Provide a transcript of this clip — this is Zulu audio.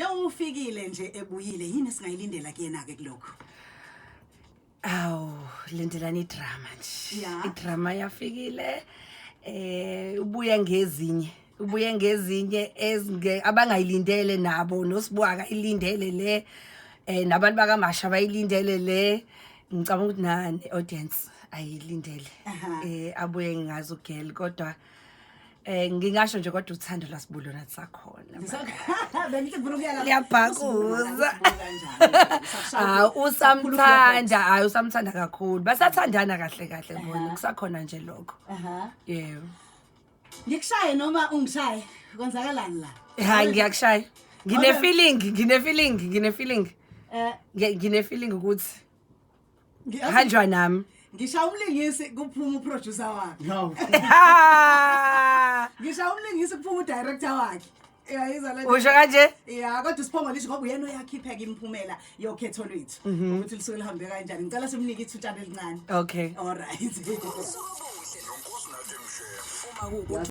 Njengoba ufikile nje ebuyile yini singayilindela kuyena ke kulokho? Awu, lindelani idrama nje. Yeah. Idrama yafikile ubuye ngezinye abangayilindele nabo noSibwaka ilindele le nabantu bakaMasha bayilindele le ngicabanga ukuthi nani audience ayilindele abuye ngazi ugel kodwa ngingasho nje kodwa uthando lasibulo nathi sakhona Bengithi ngifuna ukuyala. liyabhakuza usamthanda kakhulu basathandana kahle kahle ngibona kusakhona nje lokho yebo Ngikushaye noma ungishaye kwenzakalani la? hayi ngiyakushaya ngine feeling ukuthi hanjwa nami Ngisha umlingisi kuphuma uproducer wakhe. Ngisha umlingisi kuphuma udirector wakhe. Yayizwa le. usho kanje Yeah, kodwa Sipho lisho ngoba uyena uyakhipha ke imphumela yokhetho lwethu ukuthi lisuke lihambe kanjani. Ngicela simnike ithutshana elincane. okay All right.